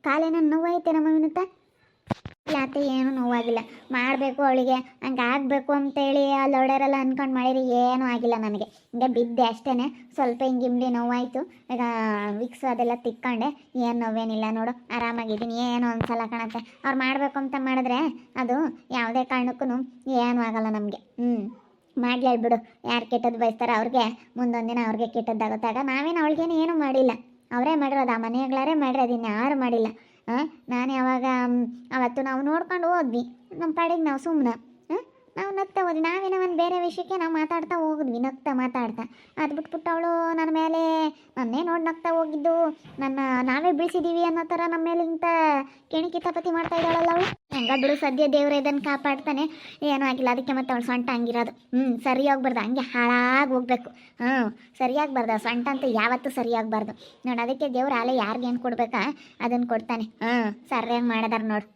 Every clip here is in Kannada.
ಕಾಲೇನೋ ನೋವೈತೆ ನಮ್ಮ ವಿನುತ? ಯಾಕೆ ಏನು ನೋವಾಗಿಲ್ಲ. ಮಾಡಬೇಕು ಅವಳಿಗೆ ಹಂಗೆ ಆಗಬೇಕು ಅಂತೇಳಿ ಅಲ್ಲಿ ಹೊಡೆಯರೆಲ್ಲ ಅಂದ್ಕೊಂಡು ಮಾಡಿರಿ, ಏನೂ ಆಗಿಲ್ಲ ನನಗೆ. ಹಿಂಗೆ ಬಿದ್ದೆ ಅಷ್ಟೇ, ಸ್ವಲ್ಪ ಹಿಂಗೆ ಇಮ್ಡಿ ನೋವಾಯಿತು. ಈಗ ವಿಕ್ಸ್ ಅದೆಲ್ಲ ತಿಕ್ಕೊಂಡೆ, ಏನು ನೋವೇನಿಲ್ಲ ನೋಡು, ಆರಾಮಾಗಿದ್ದೀನಿ. ಏನು ಅನ್ಸಲ್ಲ ಕಣತ್ತೆ. ಅವ್ರು ಮಾಡಬೇಕು ಅಂತ ಮಾಡಿದ್ರೆ ಅದು ಯಾವುದೇ ಕಾರಣಕ್ಕೂ ಏನೂ ಆಗಲ್ಲ ನಮಗೆ. ಮಾಡಲಿ ಬಿಡು, ಯಾರು ಕೆಟ್ಟದ್ದು ಬಯಸ್ತಾರೆ ಅವ್ರಿಗೆ ಮುಂದೊಂದು ದಿನ ಅವ್ರಿಗೆ ಕೆಟ್ಟದ್ದಾಗುತ್ತಾಗ. ನಾವೇನು ಅವಳಿಗೇನು ಏನೂ ಮಾಡಿಲ್ಲ, ಅವರೇ ಮಾಡಿರೋದು, ಆ ಮನೆಗಳಾರೇ ಮಾಡಿರೋದು, ಇನ್ಯಾರು ಮಾಡಿಲ್ಲ. ನಾನು ಯಾವಾಗ ಅವತ್ತು ನಾವು ನೋಡ್ಕೊಂಡು ಹೋದ್ವಿ ನಮ್ಮ ಪಾಡಿಗೆ, ನಾವು ಸುಮ್ಮನೆ ನಾವು ನಗ್ತಾ ಹೋದ್ವಿ. ನಾವೇನೋ ಒಂದು ಬೇರೆ ವಿಷಯಕ್ಕೆ ನಾವು ಮಾತಾಡ್ತಾ ಹೋಗಿದ್ವಿ, ನಗ್ತಾ ಮಾತಾಡ್ತಾ. ಅದು ಬಿಟ್ಬಿಟ್ಟು ಅವಳು ನನ್ನ ಮೇಲೆ ನನ್ನೇ ನೋಡಿ ನಗ್ತಾ ಹೋಗಿದ್ದು, ನಾವೇ ಬೀಳಿಸಿದ್ದೀವಿ ಅನ್ನೋ ಥರ ನಮ್ಮ ಮೇಲೆ ಇಂಥ ಕಿತಾಪತಿ ಮಾಡ್ತಾ ಇದ್ದಾಳಲ್ಲ ಅವಳು. ಹೆಂಗ ಬಿಡು, ಸದ್ಯ ದೇವ್ರ ಇದನ್ನು ಕಾಪಾಡ್ತಾನೆ, ಏನೂ ಆಗಿಲ್ಲ. ಅದಕ್ಕೆ ಮತ್ತೆ ಅವಳು ಸೊಂಟ ಹಂಗಿರೋದು. ಸರಿ ಹೋಗ್ಬಾರ್ದು, ಹಂಗೆ ಹಾಳಾಗಿ ಹೋಗ್ಬೇಕು. ಸರಿಯಾಗಬಾರ್ದು, ಸೊಂಟ ಅಂತ ಯಾವತ್ತೂ ಸರಿಯಾಗಬಾರ್ದು ನೋಡಿ. ಅದಕ್ಕೆ ದೇವ್ರು ಆಲೆ ಯಾರಿಗೇನು ಕೊಡ್ಬೇಕಾ ಅದನ್ನು ಕೊಡ್ತಾನೆ. ಸರಿಯಾಗಿ ಮಾಡಿದಾರೆ ನೋಡು.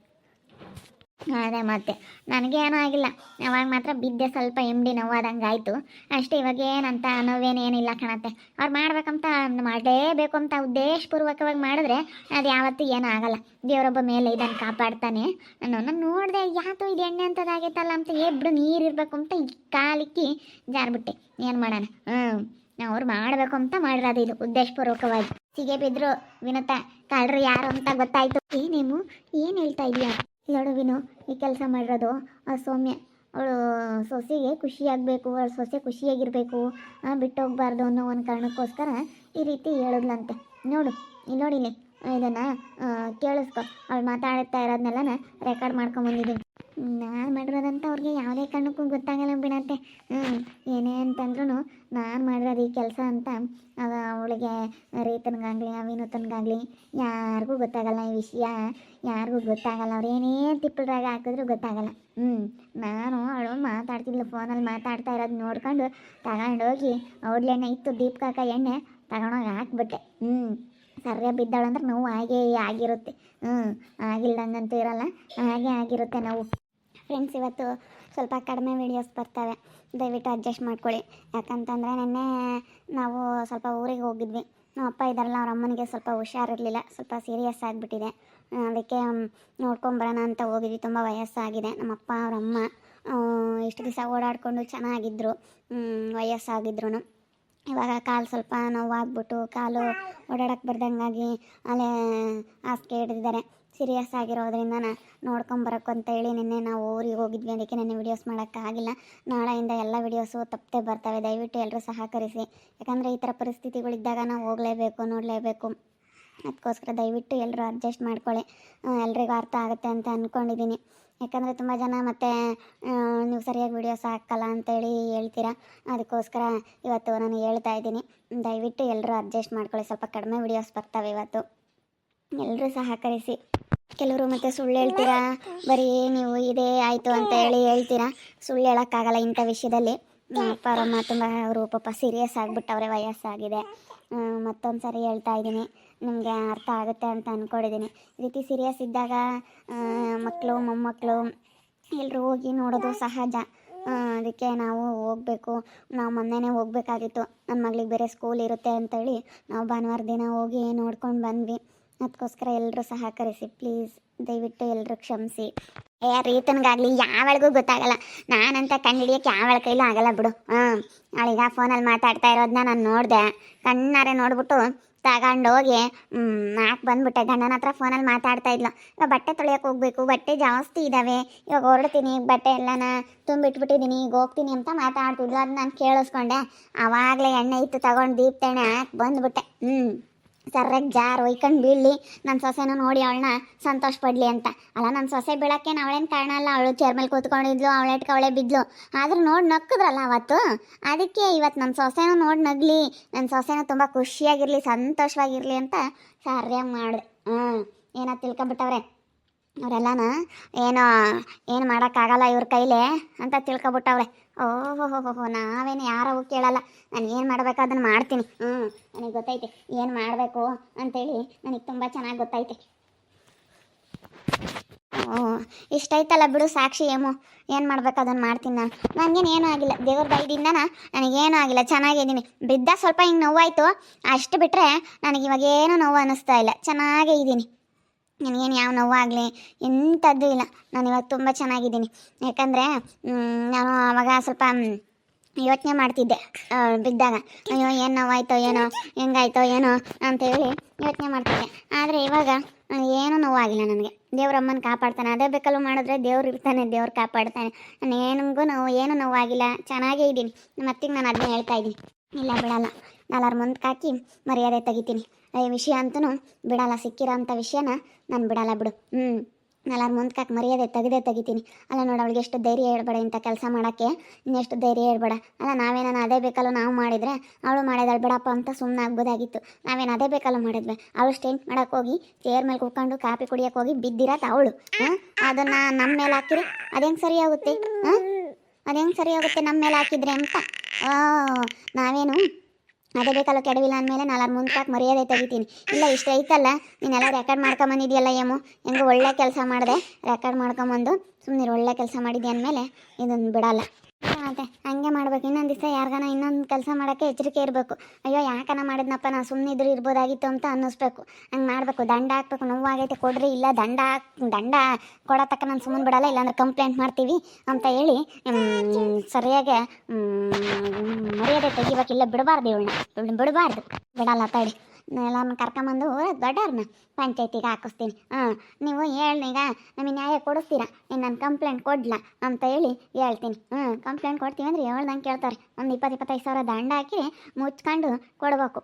ಅದೇ ಮತ್ತೆ ನನಗೇನೂ ಆಗಿಲ್ಲ. ಅವಾಗ ಮಾತ್ರ ಬಿದ್ದೆ, ಸ್ವಲ್ಪ ಎಮ್ಡಿ ನೋವಾದಂಗೆ ಆಯಿತು ಅಷ್ಟೇ. ಇವಾಗ ಏನಂತ ನೋವೇನೇನಿಲ್ಲ ಕಣತ್ತೆ. ಅವ್ರು ಮಾಡ್ಬೇಕಂತ ಮಾಡಲೇಬೇಕು ಅಂತ ಉದ್ದೇಶಪೂರ್ವಕವಾಗಿ ಮಾಡಿದ್ರೆ ಅದು ಯಾವತ್ತೂ ಏನೂ ಆಗಲ್ಲ. ದೇವರೊಬ್ಬ ಮೇಲೆ ಇದನ್ನು ಕಾಪಾಡ್ತಾನೆ. ನಾನು ನೋಡಿದೆ, ಯಾತೋ ಇದು ಎಣ್ಣೆ ಅಂಥದ್ದಾಗೈತಲ್ಲ ಅಂತ ಎಬ್ಬಿಡು ನೀರು ಇರಬೇಕು ಅಂತ ಕಾಲಿಕ್ಕಿ ಜಾರ್ಬಿಟ್ಟೆ. ಏನು ಮಾಡೋಣ? ಅವ್ರು ಮಾಡಬೇಕು ಅಂತ ಮಾಡಿರೋದು ಇದು ಉದ್ದೇಶಪೂರ್ವಕವಾಗಿ. ಸಿಗೆ ಬಿದ್ರು ವಿನುತ ಕಳ್ರು ಯಾರು ಅಂತ ಗೊತ್ತಾಯ್ತು. ಏನೇನು ಏನು ಹೇಳ್ತಾ ಇದೀಯಾ? ನೋಡು ವಿನು, ಈ ಕೆಲಸ ಮಾಡಿರೋದು ಆ ಸೌಮ್ಯ. ಅವಳು ಸೊಸೆಗೆ ಖುಷಿಯಾಗಬೇಕು, ಅವಳು ಸೊಸೆ ಖುಷಿಯಾಗಿರಬೇಕು, ಬಿಟ್ಟು ಹೋಗ್ಬಾರ್ದು ಅನ್ನೋ ಒಂದು ಕಾರಣಕ್ಕೋಸ್ಕರ ಈ ರೀತಿ ಹೇಳಿದ್ಲಂತೆ. ನೋಡು ಇಲ್ಲಿ, ನೋಡಿಲಿ ಇದನ್ನು ಕೇಳಿಸ್ಕೊ. ಅವಳು ಮಾತಾಡ್ತಾ ಇರೋದನ್ನೆಲ್ಲ ರೆಕಾರ್ಡ್ ಮಾಡ್ಕೊಂಬಂದಿದ್ದೀನಿ. ನಾನು ಮಾಡಿರೋದಂತ ಅವ್ರಿಗೆ ಯಾವುದೇ ಕಾರಣಕ್ಕೂ ಗೊತ್ತಾಗಲ್ಲ ಬಿಡತ್ತೆ. ಏನೇ ಅಂತಂದ್ರೂ ನಾನು ಮಾಡಿರೋದು ಈ ಕೆಲಸ ಅಂತ ಅವಳಿಗೆ ರೀತನಿಗಾಗಲಿ ವಿನೂತನಿಗಾಗಲಿ ಯಾರಿಗೂ ಗೊತ್ತಾಗಲ್ಲ. ಈ ವಿಷಯ ಯಾರಿಗೂ ಗೊತ್ತಾಗಲ್ಲ. ಅವ್ರು ಏನೇ ತಿಪ್ಪಲ್ರಾಗ ಹಾಕಿದ್ರೂ ಗೊತ್ತಾಗಲ್ಲ. ನಾನು ಅವಳು ಮಾತಾಡ್ತಿದ್ಲು, ಫೋನಲ್ಲಿ ಮಾತಾಡ್ತಾ ಇರೋದು ನೋಡ್ಕೊಂಡು ತಗೊಂಡೋಗಿ ಅವ್ಳೇನೆ ಇತ್ತು ದೀಪಕಾಕ ಎಣ್ಣೆ ತಗೊಂಡೋಗಿ ಹಾಕ್ಬಿಟ್ಟೆ. ಸರಿಯಾಗಿ ಬಿದ್ದಾಳಂದ್ರೆ ನೋವು ಹಾಗೇ ಆಗಿರುತ್ತೆ. ಆಗಿಲ್ದಂಗಂತೂ ಇರಲ್ಲ, ಹಾಗೆ ಆಗಿರುತ್ತೆ ನೋವು. ಫ್ರೆಂಡ್ಸ್, ಇವತ್ತು ಸ್ವಲ್ಪ ಕಡಿಮೆ ವೀಡಿಯೋಸ್ ಬರ್ತವೆ, ದಯವಿಟ್ಟು ಅಡ್ಜಸ್ಟ್ ಮಾಡ್ಕೊಳ್ಳಿ. ಯಾಕಂತಂದರೆ ನೆನ್ನೆ ನಾವು ಸ್ವಲ್ಪ ಊರಿಗೆ ಹೋಗಿದ್ವಿ. ನಮ್ಮ ಅಪ್ಪ ಇದ್ದಾರಲ್ಲ, ಅವ್ರ ಅಮ್ಮನಿಗೆ ಸ್ವಲ್ಪ ಹುಷಾರಿರಲಿಲ್ಲ, ಸ್ವಲ್ಪ ಸೀರಿಯಸ್ ಆಗಿಬಿಟ್ಟಿದೆ. ಅದಕ್ಕೆ ನೋಡ್ಕೊಂಬರೋಣ ಅಂತ ಹೋಗಿದ್ವಿ. ತುಂಬ ವಯಸ್ಸಾಗಿದೆ ನಮ್ಮಪ್ಪ ಅವರಮ್ಮ. ಇಷ್ಟು ದಿವಸ ಓಡಾಡಿಕೊಂಡು ಚೆನ್ನಾಗಿದ್ದರು, ವಯಸ್ಸಾಗಿದ್ರು. ಇವಾಗ ಕಾಲು ಸ್ವಲ್ಪ ನೋವಾಗ್ಬಿಟ್ಟು ಕಾಲು ಓಡಾಡಕ್ಕೆ ಬರ್ದಂಗಾಗಿ ಅಲ್ಲೇ ಹಾಸಿಗೆ ಹಿಡಿದಿದ್ದಾರೆ. ಸೀರಿಯಸ್ ಆಗಿರೋದ್ರಿಂದ ನೋಡ್ಕೊಂಬರಕ್ಕೆ ಅಂತ ಹೇಳಿ ನಿನ್ನೆ ನಾವು ಊರಿಗೆ ಹೋಗಿದ್ವಿ. ಅದಕ್ಕೆ ನೆನ್ನೆ ವೀಡಿಯೋಸ್ ಮಾಡೋಕ್ಕಾಗಿಲ್ಲ. ನಾಳೆಯಿಂದ ಎಲ್ಲ ವೀಡಿಯೋಸು ತಪ್ಪದೆ ಬರ್ತವೆ. ದಯವಿಟ್ಟು ಎಲ್ಲರೂ ಸಹಕರಿಸಿ. ಯಾಕಂದರೆ ಈ ಥರ ಪರಿಸ್ಥಿತಿಗಳಿದ್ದಾಗ ನಾವು ಹೋಗಲೇಬೇಕು, ನೋಡಲೇಬೇಕು. ಅದಕ್ಕೋಸ್ಕರ ದಯವಿಟ್ಟು ಎಲ್ಲರೂ ಅಡ್ಜಸ್ಟ್ ಮಾಡ್ಕೊಳ್ಳಿ. ಎಲ್ರಿಗೂ ಅರ್ಥ ಆಗುತ್ತೆ ಅಂತ ಅಂದ್ಕೊಂಡಿದ್ದೀನಿ. ಯಾಕಂದರೆ ತುಂಬ ಜನ ಮತ್ತೆ ನೀವು ಸರಿಯಾಗಿ ವೀಡಿಯೋಸ್ ಹಾಕಲ್ಲ ಅಂತೇಳಿ ಹೇಳ್ತೀರಾ. ಅದಕ್ಕೋಸ್ಕರ ಇವತ್ತು ನಾನು ಹೇಳ್ತಾ ಇದ್ದೀನಿ, ದಯವಿಟ್ಟು ಎಲ್ಲರೂ ಅಡ್ಜಸ್ಟ್ ಮಾಡ್ಕೊಳ್ಳಿ. ಸ್ವಲ್ಪ ಕಡಿಮೆ ವೀಡಿಯೋಸ್ ಬರ್ತವೆ ಇವತ್ತು, ಎಲ್ಲರೂ ಸಹಕರಿಸಿ. ಕೆಲವರು ಮತ್ತೆ ಸುಳ್ಳು ಹೇಳ್ತೀರಾ, ಬರೀ ನೀವು ಇದೇ ಆಯಿತು ಅಂತ ಹೇಳಿ ಹೇಳ್ತೀರಾ. ಸುಳ್ಳು ಹೇಳೋಕ್ಕಾಗಲ್ಲ ಇಂಥ ವಿಷಯದಲ್ಲಿ. ಅಪ್ಪ ಅವರಮ್ಮ ತುಂಬ ಅವರು ಪಾಪ ಸೀರಿಯಸ್ ಆಗಿಬಿಟ್ಟವ್ರೆ, ವಯಸ್ಸಾಗಿದೆ. ಮತ್ತೊಂದು ಸರಿ ಹೇಳ್ತಾ ಇದ್ದೀನಿ, ನಿಮಗೆ ಅರ್ಥ ಆಗುತ್ತೆ ಅಂತ ಅಂದ್ಕೊಂಡಿದ್ದೀನಿ. ಈ ರೀತಿ ಸೀರಿಯಸ್ ಇದ್ದಾಗ ಮಕ್ಕಳು ಮೊಮ್ಮಕ್ಕಳು ಎಲ್ಲರೂ ಹೋಗಿ ನೋಡೋದು ಸಹಜ. ಅದಕ್ಕೆ ನಾವು ಹೋಗಬೇಕು. ನಾವು ಮೊನ್ನೆನೇ ಹೋಗಬೇಕಾಗಿತ್ತು, ನನ್ನ ಮಗಳಿಗೆ ಬೇರೆ ಸ್ಕೂಲ್ ಇರುತ್ತೆ ಅಂತೇಳಿ ನಾವು ಭಾನುವಾರ ದಿನ ಹೋಗಿ ನೋಡ್ಕೊಂಡು ಬಂದ್ವಿ. ಅದಕ್ಕೋಸ್ಕರ ಎಲ್ಲರೂ ಸಹಕರಿಸಿ ಪ್ಲೀಸ್, ದಯವಿಟ್ಟು ಎಲ್ಲರೂ ಕ್ಷಮಿಸಿ. ರೀತನಿಗಾಗಲಿ ಯಾವಳಿಗೂ ಗೊತ್ತಾಗಲ್ಲ. ನಾನಂತ ಕಂಡುಹಿಡಿಯೋಕ್ಕೆ ಯಾವಳ ಕೈಲೂ ಆಗಲ್ಲ ಬಿಡು. ಅವಳೀಗ ಫೋನಲ್ಲಿ ಮಾತಾಡ್ತಾ ಇರೋದನ್ನ ನಾನು ನೋಡಿದೆ, ಕಣ್ಣಾರೆ ನೋಡ್ಬಿಟ್ಟು ತಗೊಂಡೋಗಿ ನಾಲ್ಕು ಬಂದುಬಿಟ್ಟೆ. ಗಂಡನ ಹತ್ರ ಫೋನಲ್ಲಿ ಮಾತಾಡ್ತಾ ಇದ್ಲು. ಇವಾಗ ಬಟ್ಟೆ ತೊಳೆಯೋಕೆ ಹೋಗಬೇಕು, ಬಟ್ಟೆ ಜಾಸ್ತಿ ಇದ್ದಾವೆ, ಇವಾಗ ಹೊರಡ್ತೀನಿ, ಬಟ್ಟೆ ಎಲ್ಲನ ತುಂಬಿಟ್ಬಿಟ್ಟಿದ್ದೀನಿ, ಈಗ ಹೋಗ್ತೀನಿ ಅಂತ ಮಾತಾಡ್ತಿದ್ಲು. ಅದು ನಾನು ಕೇಳಿಸ್ಕೊಂಡೆ. ಆವಾಗಲೇ ಎಣ್ಣೆ ಇತ್ತು, ತಗೊಂಡು ದೀಪ ಎಣ್ಣೆ ಹಾಕಿ ಬಂದುಬಿಟ್ಟೆ. ಸರ್ರಾಗಿ ಜಾರು ಒಯ್ಕೊಂಡು ಬೀಳಲಿ, ನನ್ನ ಸೊಸೆನೂ ನೋಡಿ ಅವಳನ್ನ ಸಂತೋಷ ಪಡಲಿ ಅಂತ. ಅಲ್ಲ, ನನ್ನ ಸೊಸೆ ಬೀಳೋಕ್ಕೇನು ಅವಳೇನು ಕಾರಣ ಅಲ್ಲ. ಅವಳು ಚೇರ್ ಮೇಲೆ ಕೂತ್ಕೊಂಡಿದ್ಲು, ಅವಳೆಟ್ಗೆ ಅವಳೇ ಬಿದ್ಲು. ಆದರೂ ನೋಡಿ ನಕ್ಕಿದ್ರಲ್ಲ ಅವತ್ತು. ಅದಕ್ಕೆ ಇವತ್ತು ನನ್ನ ಸೊಸೆನೂ ನೋಡಿ ನಗಲಿ, ನನ್ನ ಸೊಸೆನೂ ತುಂಬ ಖುಷಿಯಾಗಿರಲಿ, ಸಂತೋಷವಾಗಿರಲಿ ಅಂತ ಸರಿಯಾಗಿ ಮಾಡಿದೆ. ಏನೋ ತಿಳ್ಕೊಬಿಟ್ಟವ್ರೆ ಅವರೆಲ್ಲನ, ಏನು ಮಾಡೋಕ್ಕಾಗಲ್ಲ ಇವ್ರ ಕೈಲೇ ಅಂತ ತಿಳ್ಕೊಬಿಟ್ಟವ್ರೆ. ಓಹೋ, ನಾವೇನು ಯಾರವು ಕೇಳಲ್ಲ. ನಾನು ಏನು ಮಾಡಬೇಕು ಅದನ್ನು ಮಾಡ್ತೀನಿ. ನನಗೆ ಗೊತ್ತೈತೆ ಏನು ಮಾಡಬೇಕು ಅಂತೇಳಿ, ನನಗೆ ತುಂಬ ಚೆನ್ನಾಗಿ ಗೊತ್ತೈತೆ. ಇಷ್ಟೈತಲ್ಲ ಬಿಡು ಸಾಕ್ಷಿ. ಏನು ಮಾಡ್ಬೇಕು ಅದನ್ನು ಮಾಡ್ತೀನಿ ನಾನು. ನನಗೇನು ಏನೂ ಆಗಿಲ್ಲ, ದೇವ್ರ ದಯದಿಂದ ನನಗೇನೂ ಆಗಿಲ್ಲ, ಚೆನ್ನಾಗಿದ್ದೀನಿ. ಬಿದ್ದ ಸ್ವಲ್ಪ ಹಿಂಗೆ ನೋವಾಯಿತು ಅಷ್ಟು ಬಿಟ್ಟರೆ ನನಗಿವಾಗೇನು ನೋವು ಅನ್ನಿಸ್ತಾ ಇಲ್ಲ, ಚೆನ್ನಾಗೇ ಇದ್ದೀನಿ. ನನಗೇನು ಯಾವ ನೋವಾಗಲಿ ಎಂಥದ್ದು ಇಲ್ಲ. ನಾನು ಇವಾಗ ತುಂಬ ಚೆನ್ನಾಗಿದ್ದೀನಿ. ಯಾಕಂದರೆ ನಾನು ಆವಾಗ ಸ್ವಲ್ಪ ಯೋಚನೆ ಮಾಡ್ತಿದ್ದೆ ಬಿದ್ದಾಗ. ಅಯ್ಯೋ ಏನು ನೋವಾಯ್ತೋ ಏನೋ, ಹೆಂಗಾಯ್ತೋ ಏನೋ ಅಂತೇಳಿ ಯೋಚನೆ ಮಾಡ್ತಿದ್ದೆ. ಆದರೆ ಇವಾಗ ಏನೂ ನೋವಾಗಿಲ್ಲ ನನಗೆ. ದೇವ್ರಮ್ಮನ ಕಾಪಾಡ್ತಾನೆ. ಅದೇ ಬೇಕಲ್ಲೂ ಮಾಡಿದ್ರೆ ದೇವ್ರು ಇರ್ತಾನೆ, ದೇವ್ರು ಕಾಪಾಡ್ತಾನೆ. ನಾನು ಏನೂ ನೋವಾಗಿಲ್ಲ, ಚೆನ್ನಾಗೇ ಇದ್ದೀನಿ. ಮತ್ತಿಗೆ ನಾನು ಅದನ್ನೇ ಹೇಳ್ತಾ ಇದ್ದೀನಿ. ಇಲ್ಲ ಬಿಡಲ್ಲ, ನಾಲ್ವರ ಮುಂದಕ್ಕೆ ಹಾಕಿ ಮರ್ಯಾದೆ ತೆಗಿತೀನಿ. ಈ ವಿಷಯ ಅಂತೂ ಬಿಡಲ್ಲ, ಸಿಕ್ಕಿರೋ ಅಂಥ ವಿಷಯನ ನಾನು ಬಿಡಲ್ಲ ಬಿಡು. ನಾಲ್ವರ ಮುಂದಕ್ಕೆ ಹಾಕಿ ಮರ್ಯಾದೆ ತೆಗಿತೀನಿ. ಅಲ್ಲ ನೋಡು, ಅವಳಿಗೆ ಎಷ್ಟು ಧೈರ್ಯ ಹೇಳ್ಬೇಡ ಇಂಥ ಕೆಲಸ ಮಾಡೋಕ್ಕೆ, ಇನ್ನೆಷ್ಟು ಧೈರ್ಯ ಹೇಳ್ಬೇಡ. ಅಲ್ಲ ನಾವೇನಾನ ಅದೇ ಬೇಕಲ್ಲೂ ನಾವು ಮಾಡಿದರೆ ಅವಳು ಮಾಡಿದಾಳು ಬಿಡಪ್ಪ ಅಂತ ಸುಮ್ಮನೆ ಆಗ್ಬೋದಾಗಿತ್ತು. ನಾವೇನು ಅದೇ ಬೇಕಲ್ಲೂ ಮಾಡಿದ್ವಿ. ಅವಳು ಸ್ಟೆಂಟ್ ಮಾಡೋಕೆ ಹೋಗಿ ಚೇರ್ ಮೇಲೆ ಕೂತ್ಕೊಂಡು ಕಾಫಿ ಕುಡಿಯೋಕೆ ಹೋಗಿ ಬಿದ್ದಿರತ್ತೆ ಅವಳು. ಅದನ್ನು ನಮ್ಮ ಮೇಲೆ ಹಾಕಿರಿ ಅದೇಂಗೆ ಸರಿಯಾಗುತ್ತೆ? ಅದೇಂಗೆ ಸರಿಯಾಗುತ್ತೆ ನಮ್ಮ ಮೇಲೆ ಹಾಕಿದ್ರೆ ಅಂತ? ನಾವೇನು ಅದೇ ಬೇಕಲ್ಲ ಕೆಡವಿಲ್ಲ ಅಂದಮೇಲೆ ನಾಲ್ವರ ಮುಂದಕ್ಕೆ ಮರ್ಯಾದೆ ತೆಗಿತೀನಿ. ಇಲ್ಲ ಇಷ್ಟ ಐತಲ್ಲ, ನೀನೆಲ್ಲ ರೆಕಾರ್ಡ್ ಮಾಡ್ಕೊಂಬಂದಿದ್ಯಲ್ಲ ಏಮೋ, ಹೆಂಗೆ ಒಳ್ಳೆ ಕೆಲಸ ಮಾಡಿದೆ, ರೆಕಾರ್ಡ್ ಮಾಡ್ಕೊಂಬಂದು ಸುಮ್ಮನೆ ಒಳ್ಳೆ ಕೆಲಸ ಮಾಡಿದ್ದೆ ಅಂದಮೇಲೆ ಇದನ್ನು ಬಿಡಲ್ಲ. ಮತ್ತೆ ಹಂಗೆ ಮಾಡ್ಬೇಕು. ಇನ್ನೊಂದು ದಿವಸ ಯಾರಿಗಾನ ಇನ್ನೊಂದು ಕೆಲಸ ಮಾಡೋಕ್ಕೆ ಎಚ್ಚರಿಕೆ ಇರಬೇಕು. ಅಯ್ಯೋ ಯಾಕನ ಮಾಡಿದ್ನಪ್ಪ, ನಾನು ಸುಮ್ಮನೆ ಇದ್ರೂ ಇರ್ಬೋದಾಗಿತ್ತು ಅಂತ ಅನ್ನಿಸ್ಬೇಕು. ಹಂಗೆ ಮಾಡಬೇಕು. ದಂಡ ಹಾಕ್ಬೇಕು. ನೋವಾಗೈತೆ ಕೊಡ್ರಿ, ಇಲ್ಲ ದಂಡ ಕೊಡೋ ತಕ್ಕ ನಾನು ಸುಮ್ಮನೆ ಬಿಡಲ್ಲ, ಇಲ್ಲಾಂದ್ರೆ ಕಂಪ್ಲೇಂಟ್ ಮಾಡ್ತೀವಿ ಅಂತ ಹೇಳಿ ಸರಿಯಾಗಿ ಮರ್ಯಾದೆ ತೆಗಿಬೇಕಿಲ್ಲ. ಬಿಡಬಾರ್ದು ಇವಳನ್ನ ಬಿಡಬಾರ್ದು. ಬಿಡಲ್ಲ ತಡಿ, ಎಲ್ಲರನ್ನ ಕರ್ಕೊಂಬಂದು ದೊಡ್ಡವ್ರನ್ನ ಪಂಚಾಯತಿಗೆ ಹಾಕಿಸ್ತೀನಿ. ನೀವು ಹೇಳೀಗ ನಮಗೆ ನ್ಯಾಯ ಕೊಡಿಸ್ತೀರಾ, ಇನ್ನು ನಾನು ಕಂಪ್ಲೇಂಟ್ ಕೊಡ್ಲಾ ಅಂತ ಹೇಳಿ ಹೇಳ್ತೀನಿ. ಕಂಪ್ಲೇಂಟ್ ಕೊಡ್ತೀವಿ ಅಂದರೆ ಹೇಳ್ದಂಗೆ ಕೇಳ್ತಾರೆ. ಒಂದು 20-25 ಸಾವಿರ ದಂಡ ಹಾಕಿ ಮುಚ್ಕೊಂಡು ಕೊಡಬೇಕು.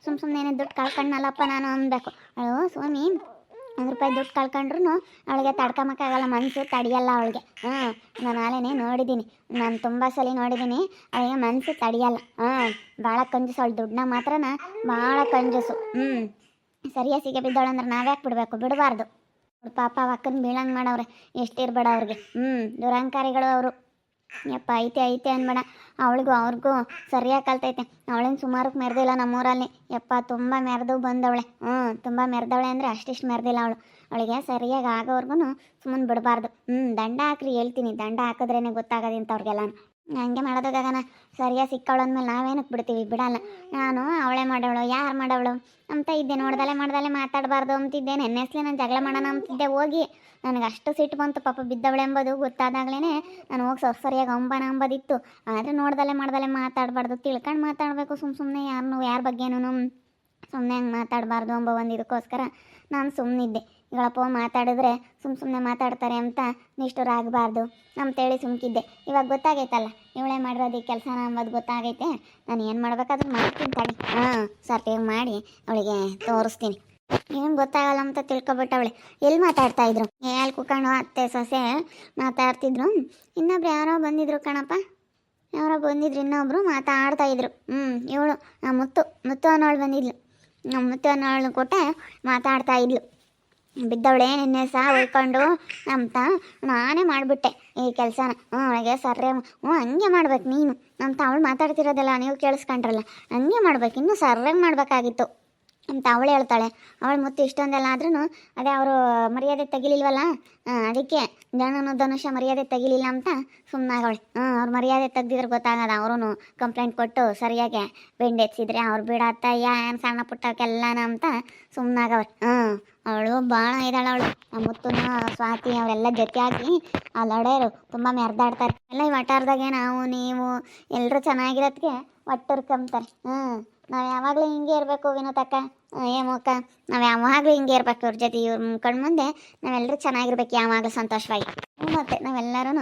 ಸುಮ್ಮನೆ ದುಡ್ಡು ಕಳ್ಕೊಂಡ್ನಲ್ಲಪ್ಪ ನಾನು ಅನ್ಬೇಕು. ಅಯ್ಯೋ ಸ್ವಾಮಿ, 1 ರೂಪಾಯಿ ದುಡ್ಡು ಕಳ್ಕೊಂಡ್ರು ಅವಳಿಗೆ ತಡ್ಕೊಂಬಕ್ಕಾಗಲ್ಲ, ಮನಸ್ಸು ತಡೆಯಲ್ಲ ಅವಳಿಗೆ. ನಾನು ಆಲೇನೆ ನೋಡಿದ್ದೀನಿ, ನಾನು ತುಂಬ ಸಲ ನೋಡಿದ್ದೀನಿ. ಅವಳಿಗೆ ಮನಸ್ಸು ತಡೆಯಲ್ಲ. ಭಾಳ ಕಂಜೂಸು ಅವಳು, ದುಡ್ಡನ್ನ ಮಾತ್ರನ ಭಾಳ ಕಂಜೂಸು. ಸರಿಯಾಗಿ ಸಿಗೆ ಬಿದ್ದವಳಂದ್ರೆ ನಾವ್ಯಾಕೆ ಬಿಡಬೇಕು? ಬಿಡಬಾರ್ದು. ಪಾಪ ಅಕ್ಕನ ಬೀಳಂಗೆ ಮಾಡವ್ರೆ, ಎಷ್ಟಿರ್ಬೇಡ ಅವ್ರಿಗೆ. ದುರಂಕಾರಿಗಳು ಅವರು. ಯಪ್ಪ ಐತೆ ಅನ್ಬೇಡ. ಅವ್ರಿಗೂ ಸರಿಯಾಗಿ ಕಲ್ತೈತೆ. ಅವಳೇನು ಸುಮಾರಕ್ಕೆ ಮೆರೆದಿಲ್ಲ ನಮ್ಮೂರಲ್ಲಿ. ಯಪ್ಪ ತುಂಬ ಮೆರೆದು ಬಂದವಳೆ. ತುಂಬ ಮೆರೆದವಳೆ ಅಂದರೆ ಅಷ್ಟಿಷ್ಟು ಮೆರೆದಿಲ್ಲ ಅವಳು. ಅವಳಿಗೆ ಸರಿಯಾಗಿ ಆಗೋವರೆಗೂ ಸುಮ್ಮನೆ ಬಿಡಬಾರ್ದು. ದಂಡ ಹಾಕ್ರಿ ಹೇಳ್ತೀನಿ. ದಂಡ ಹಾಕಿದ್ರೇ ಗೊತ್ತಾಗೋದು ಇಂಥವ್ರಿಗೆಲ್ಲ. ಹಂಗೆ ಮಾಡೋದಾಗನ ಸರಿಯಾಗಿ ಸಿಕ್ಕವಳಂದ್ಮೇಲೆ ನಾವೇನಕ್ಕೆ ಬಿಡ್ತೀವಿ? ಬಿಡಲ್ಲ. ನಾನು ಅವಳೇ ಮಾಡವಳು, ಯಾರು ಮಾಡವಳು ಅಂತ ಇದ್ದೆ. ಮಾಡ್ದಲೆ ಮಾತಾಡಬಾರ್ದು ಅಂತಿದ್ದೆ. ನೆನ್ನೆಸ್ಲೆ ನಾನು ಜಗಳ ಮಾಡೋಣ ಅಂತಿದ್ದೆ. ಹೋಗಿ ನನಗೆ ಅಷ್ಟು ಸಿಟ್ಟು ಬಂತು. ಪಾಪ ಬಿದ್ದವಳೆಂಬುದು ಗೊತ್ತಾದಾಗಲೇ ನಾನು ಹೋಗಿ ಸರಿಯಾಗಿ ಅಂಬನ ಅಂಬೋದಿತ್ತು. ಆದರೆ ಮಾಡ್ದಲೆ ಮಾತಾಡಬಾರ್ದು, ತಿಳ್ಕೊಂಡು ಮಾತಾಡಬೇಕು. ಸುಮ್ಮನೆ ಯಾರ ಬಗ್ಗೆನೂ ಸುಮ್ಮನೆ ಹಂಗೆ ಮಾತಾಡಬಾರ್ದು ಅಂಬ ಒಂದು ಇದಕ್ಕೋಸ್ಕರ ನಾನು ಸುಮ್ಮನಿದ್ದೆ. ಈಗಳಪ್ಪ ಮಾತಾಡಿದ್ರೆ ಸುಮ್ಮನೆ ಮಾತಾಡ್ತಾರೆ ಅಂತ ನಿಷ್ಠುರಾಗಬಾರ್ದು ಅಂತೇಳಿ ಸುಮ್ಕಿದ್ದೆ. ಇವಾಗ ಗೊತ್ತಾಗೈತಲ್ಲ ಇವಳೇ ಮಾಡಿರೋದು ಈ ಕೆಲಸನ ಅಂಬೋದು ಗೊತ್ತಾಗೈತೆ. ನಾನು ಏನು ಮಾಡ್ಬೇಕಾದ್ರೂ ಮಾಡ್ತೀನಿ ತಡಿ. ಸರ್ಟಿಗೆ ಮಾಡಿ ಅವಳಿಗೆ ತೋರಿಸ್ತೀನಿ. ಏನು ಗೊತ್ತಾಗಲ್ಲ ಅಂತ ತಿಳ್ಕೊಬಿಟ್ಟವಳೆ. ಎಲ್ಲಿ ಮಾತಾಡ್ತಾಯಿದ್ರು? ಎಲ್ಲಿ ಕುತ್ಕೊಂಡು ಅತ್ತೆ ಸೊಸೆ ಮಾತಾಡ್ತಿದ್ರು. ಇನ್ನೊಬ್ರು ಯಾರೋ ಬಂದಿದ್ರು ಕಣಪ್ಪ, ಇನ್ನೊಬ್ರು ಮಾತಾಡ್ತಾಯಿದ್ರು. ಇವಳು ಮುತ್ತು ಅನ್ನೋಳು ಬಂದಿದ್ಲು. ಮುತ್ತು ಅನ್ನೋಳು ಕೊಟ್ಟೆ ಮಾತಾಡ್ತಾಯಿದ್ಲು. ಬಿದ್ದವಳೆ ನಿನ್ನೆ ಸಹ ಉಳ್ಕೊಂಡು ಅಂತ ನಾನೇ ಮಾಡಿಬಿಟ್ಟೆ ಈ ಕೆಲಸನ. ಅವಳಿಗೆ ಹಂಗೆ ಮಾಡ್ಬೇಕು ನೀನು ಅಂತ ಅವಳು ಮಾತಾಡ್ತಿರೋದಲ್ಲ ನೀವು ಕೇಳಿಸ್ಕೊಂಡ್ರಲ್ಲ, ಹಂಗೆ ಮಾಡ್ಬೇಕು, ಇನ್ನೂ ಸರ್ಯಾಗಿ ಮಾಡಬೇಕಾಗಿತ್ತು ಅಂತ ಅವಳು ಹೇಳ್ತಾಳೆ. ಅವಳು ಮುತ್ತು ಇಷ್ಟೊಂದೆಲ್ಲ ಆದ್ರೂ ಅದೇ ಅವರು ಮರ್ಯಾದೆ ತೆಗಿಲಿಲ್ವಲ್ಲ, ಅದಕ್ಕೆ ಧನುಷ ಮರ್ಯಾದೆ ತೆಗಿಲಿಲ್ಲ ಅಂತ ಸುಮ್ಮನಾಗವಳೆ. ಅವ್ರು ಮರ್ಯಾದೆ ತೆಗ್ದಿದ್ರೆ ಗೊತ್ತಾಗದ. ಅವರು ಕಂಪ್ಲೇಂಟ್ ಕೊಟ್ಟು ಸರಿಯಾಗಿ ಬೆಂಡೆತ್ಸಿದ್ರೆ ಅವ್ರು ಬಿಡತ್ತಯ್ಯ ಏನು ಸಣ್ಣ ಪುಟ್ಟಕ್ಕೆಲ್ಲನ ಅಂತ ಸುಮ್ಮನಾಗವಳೆ. ಅವಳು ಭಾಳ ಇದ್ದಾಳೆ ಅವಳು. ಆ ಮುತ್ತುನ ಸ್ವಾತಿ ಅವರೆಲ್ಲ ಜೊತೆಯಾಗಿ ಆ ಲೊಡೆಯರು ತುಂಬ ಮೆರೆದಾಡ್ತಾರೆ. ಎಲ್ಲ ಈ ವಟಾರದಾಗೆ ನಾವು ನೀವು ಎಲ್ಲರೂ ಚೆನ್ನಾಗಿರೋದಕ್ಕೆ ಒಟ್ಟರ್ಕೊಂತಾರೆ. ನಾವು ಯಾವಾಗಲೂ ಹಿಂಗೆ ಇರಬೇಕು ವಿನೋತಕ್ಕ, ಏಮಕ್ಕ, ನಾವು ಯಾವಾಗಲೂ ಹಿಂಗೆ ಇರಬೇಕು. ಇವ್ರ ಜೊತೆ ಇವ್ರ ಕಣ್ಮುಂದೆ ನಾವೆಲ್ಲರೂ ಚೆನ್ನಾಗಿರ್ಬೇಕು, ಯಾವಾಗಲೂ ಸಂತೋಷವಾಗಿ. ಮತ್ತು ನಾವೆಲ್ಲರೂ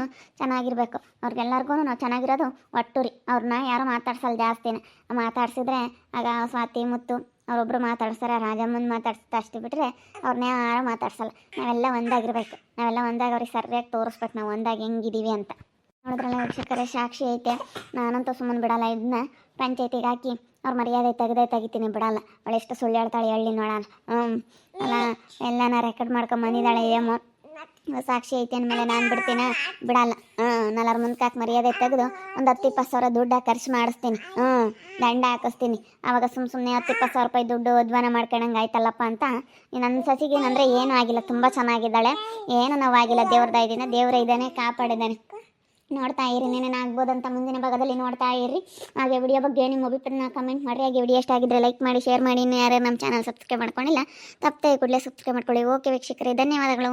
ಚೆನ್ನಾಗಿರ್ಬೇಕು. ಅವ್ರಿಗೆಲ್ಲರಿಗೂ ನಾವು ಚೆನ್ನಾಗಿರೋದು ಒಟ್ಟುರಿ. ಅವ್ರನ್ನ ಯಾರು ಮಾತಾಡ್ಸಲ್ಲ ಜಾಸ್ತಿನ. ಮಾತಾಡ್ಸಿದ್ರೆ ಆಗ ಸ್ವಾತಿ ಮುತ್ತು ಅವರೊಬ್ಬರು ಮಾತಾಡ್ಸ್ತಾರೆ, ರಾಜಮ್ಮನ ಮಾತಾಡ್ಸ್ತಾ ಅಷ್ಟು ಬಿಟ್ಟರೆ ಅವ್ರನ್ನ ಯಾರು ಮಾತಾಡ್ಸಲ್ಲ. ನಾವೆಲ್ಲ ಒಂದಾಗಿರ್ಬೇಕು. ನಾವೆಲ್ಲ ಒಂದಾಗಿ ಅವ್ರಿಗೆ ಸರಿಯಾಗಿ ತೋರಿಸ್ಬೇಕು ನಾವು ಒಂದಾಗಿ ಹೆಂಗಿದ್ದೀವಿ ಅಂತ. ನೋಡಿದ್ರಲ್ಲ ವೀಕ್ಷಕರೇ, ಸಾಕ್ಷಿ ಐತೆ. ನಾನಂತೂ ಸುಮ್ಮನೆ ಬಿಡಲ್ಲ. ಇದನ್ನ ಪಂಚಾಯತಿಗೆ ಹಾಕಿ ಅವ್ರ ಮರ್ಯಾದೆ ತೆಗಿತೀನಿ, ಬಿಡಲ್ಲ. ಅವಳು ಎಷ್ಟು ಸುಳ್ಳು ಹೇಳ್ತಾಳೆ ಹೇಳಿ ನೋಡೋಣ. ಅಲ್ಲ ಎಲ್ಲನ ರೆಕಾರ್ಡ್ ಮಾಡ್ಕೊಂಬಂದಿದ್ದಾಳೆ ಏಮೋ. ಸಾಕ್ಷಿ ಐತೆ ಅಂದಮೇಲೆ ನಾನು ಬಿಡಲ್ಲ. ನಾಲ್ವರ ಮುಂದಕ್ಕೆ ಹಾಕಿ ಮರ್ಯಾದೆ ತೆಗೆದು ಒಂದು 10-20 ಸಾವಿರ ದುಡ್ಡು ಖರ್ಚು ಮಾಡಿಸ್ತೀನಿ. ದಂಡ ಹಾಕಿಸ್ತೀನಿ. ಆವಾಗ ಸುಮ್ಮನೆ 10-20 ಸಾವಿರ ರೂಪಾಯಿ ದುಡ್ಡು ಉದ್ವಾನ ಮಾಡ್ಕೊಂಡಂಗೆ ಆಯ್ತಲ್ಲಪ್ಪ ಅಂತ. ನನ್ನ ಸಸಿಗೇನಂದರೆ ಏನೂ ಆಗಿಲ್ಲ, ತುಂಬ ಚೆನ್ನಾಗಿದ್ದಾಳೆ, ಏನೂ ನೋವಾಗಿಲ್ಲ. ದೇವ್ರ ದಯದಿಂದ ದೇವರ ಇದ್ದಾನೆ, ಕಾಪಾಡಿದ್ದಾನೆ. ನೋಡ್ತಾ ಇರಿ ಏನೇನು ಆಗ್ಬೋದಂತ ಮುಂದಿನ ಭಾಗದಲ್ಲಿ ನೋಡ್ತಾ ಇರಿ. ಹಾಗೆ ವಿಡಿಯೋ ಬಗ್ಗೆ ನಿಮ್ಮ ಅಭಿಪ್ರಾಯನ ಕಮೆಂಟ್ ಮಾಡಿ. ಹಾಗೆ ವಿಡಿಯೋ ಇಷ್ಟ ಆಗಿದ್ದರೆ ಲೈಕ್ ಮಾಡಿ, ಶೇರ್ ಮಾಡಿ. ಇನ್ನು ಯಾರು ನಮ್ಮ ಚಾನಲ್ ಸಬ್ಸ್ಕ್ರೈಬ್ ಮಾಡ್ಕೊಂಡಿಲ್ಲ ತಪ್ಪದೆ ಕೂಡಲೇ ಸಬ್ಸ್ಕ್ರೈಬ್ ಮಾಡ್ಕೊಳ್ಳಿ. ಓಕೆ ವೀಕ್ಷಕರೇ, ಧನ್ಯವಾದಗಳು.